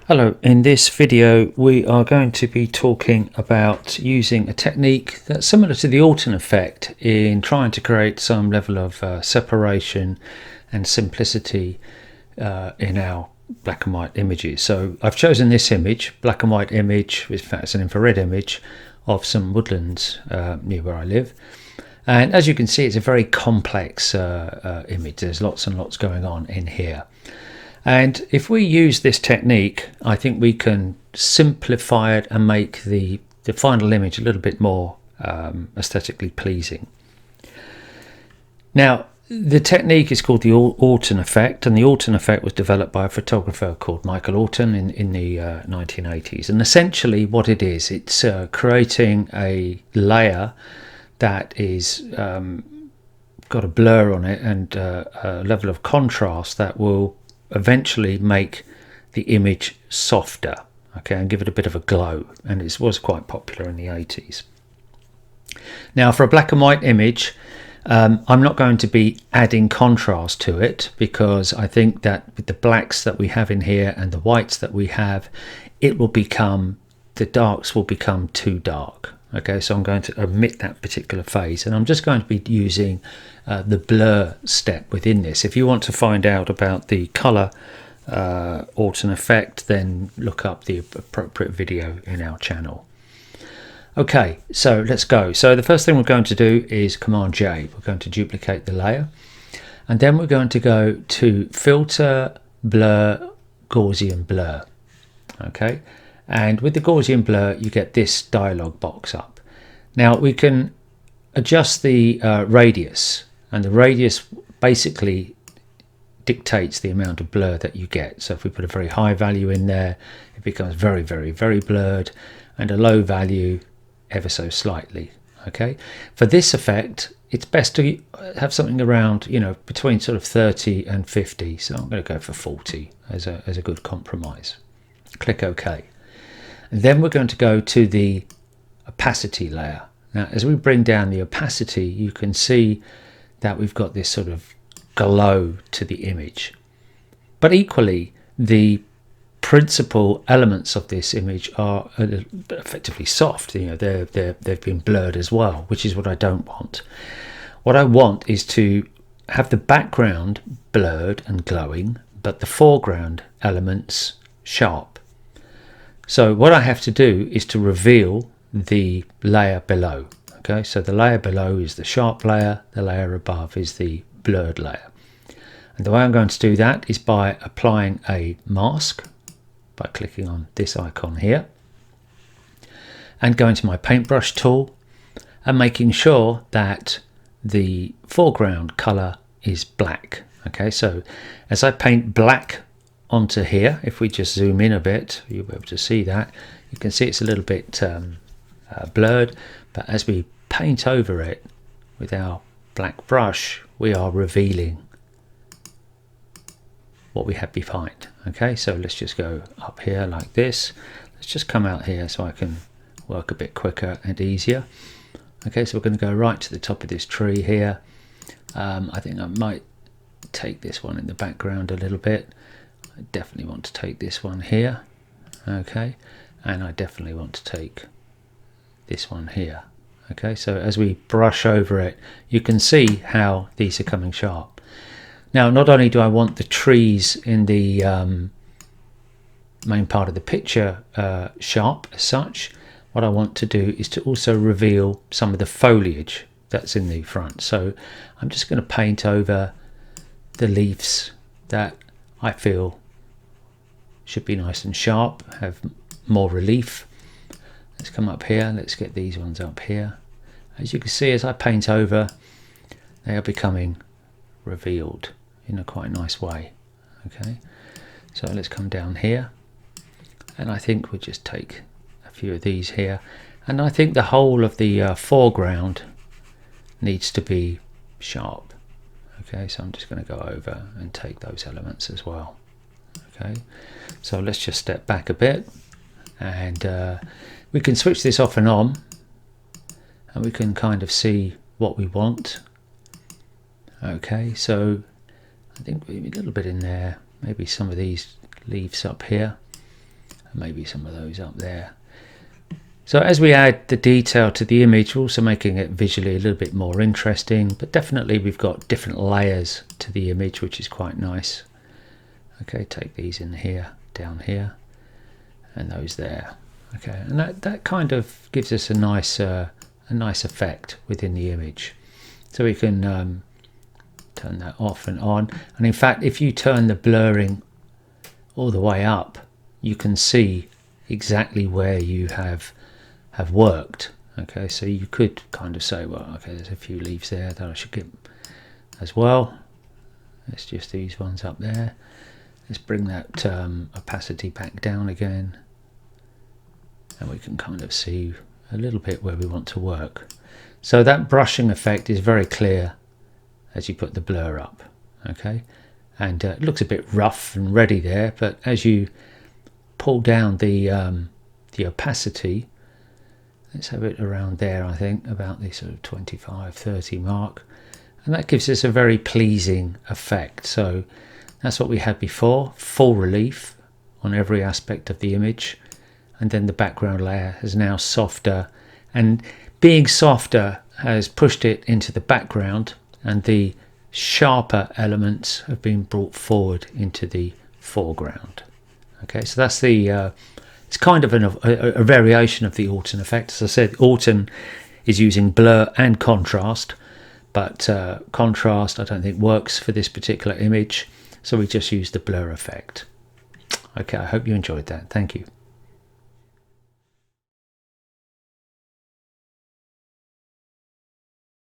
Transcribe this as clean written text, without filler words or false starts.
Hello, in this video we are going to be talking about using a technique that's similar to the Orton effect in trying to create some level of separation and simplicity in our black and white images. So I've chosen this image, black and white image, in fact it's an infrared image of some woodlands near where I live. And as you can see, it's a very complex image. There's lots and lots going on in here. And if we use this technique, I think we can simplify it and make the final image a little bit more aesthetically pleasing. Now, the technique is called the Orton effect, and the Orton effect was developed by a photographer called Michael Orton in the 1980s. And essentially what it is, it's creating a layer that is got a blur on it and a level of contrast that will eventually make the image softer, okay, and give it a bit of a glow. And it was quite popular in the 80s. Now, for a black and white image, I'm not going to be adding contrast to it, because I think that with the blacks that we have in here and the whites that we have, it will become, the darks will become too dark. Okay, so I'm going to omit that particular phase, and I'm just going to be using the blur step within this. If you want to find out about the color Orton effect, then look up the appropriate video in our channel. Okay, so let's go. So the first thing we're going to do is Command J. We're going to duplicate the layer, and then we're going to go to Filter, Blur, Gaussian Blur. Okay. And with the Gaussian blur, you get this dialog box up. Now we can adjust the radius, and the radius basically dictates the amount of blur that you get. So if we put a very high value in there, it becomes very, very, very blurred, and a low value ever so slightly. Okay. For this effect, it's best to have something around, you know, between sort of 30 and 50. So I'm going to go for 40 as a good compromise. Click OK. And then we're going to go to the opacity layer. Now, as we bring down the opacity, you can see that we've got this sort of glow to the image. But equally, the principal elements of this image are effectively soft. You know, they've been blurred as well, which is what I don't want. What I want is to have the background blurred and glowing, but the foreground elements sharp. So what I have to do is to reveal the layer below. Okay, so the layer below is the sharp layer, the layer above is the blurred layer. And the way I'm going to do that is by applying a mask, by clicking on this icon here, and going to my paintbrush tool and making sure that the foreground color is black. Okay, so as I paint black onto here, if we just zoom in a bit, you'll be able to see that. You can see it's a little bit blurred, but as we paint over it with our black brush, we are revealing what we had behind. Okay, so let's just go up here like this. Let's just come out here so I can work a bit quicker and easier. Okay, so we're going to go right to the top of this tree here. I think I might take this one in the background a little bit. I definitely want to take this one here, okay, and I definitely want to take this one here. Okay, so as we brush over it, you can see how these are coming sharp. Now, not only do I want the trees in the main part of the picture sharp as such, what I want to do is to also reveal some of the foliage that's in the front. So I'm just going to paint over the leaves that I feel should be nice and sharp, have more relief. Let's come up here, let's get these ones up here. As you can see, as I paint over, they are becoming revealed in a quite nice way. Okay, so let's come down here, and I think we'll just take a few of these here, and I think the whole of the foreground needs to be sharp. Okay, so I'm just going to go over and take those elements as well. Okay, so let's just step back a bit, and we can switch this off and on, and we can kind of see what we want. Okay, so I think maybe a little bit in there, maybe some of these leaves up here. maybe some of those up there. So as we add the detail to the image, we're also making it visually a little bit more interesting, but definitely we've got different layers to the image, which is quite nice. Okay, take these in here, down here, and those there. Okay, and that kind of gives us a nice effect within the image. So we can turn that off and on. And in fact, if you turn the blurring all the way up, you can see exactly where you have worked. Okay, so you could kind of say, well, okay, there's a few leaves there that I should get as well. Let's just these ones up there. Let's bring that opacity back down again, and we can kind of see a little bit where we want to work. So that brushing effect is very clear as you put the blur up. Okay, and it looks a bit rough and ready there, but as you pull down the opacity, let's have it around there, I think, about the sort of 25-30 mark. And that gives us a very pleasing effect. So that's what we had before, full relief on every aspect of the image. And then the background layer is now softer. And being softer has pushed it into the background, and the sharper elements have been brought forward into the foreground. Okay, so that's the... it's kind of a variation of the Orton effect. As I said, Orton is using blur and contrast, but contrast I don't think works for this particular image, so we just use the blur effect. Okay, I hope you enjoyed that. Thank you.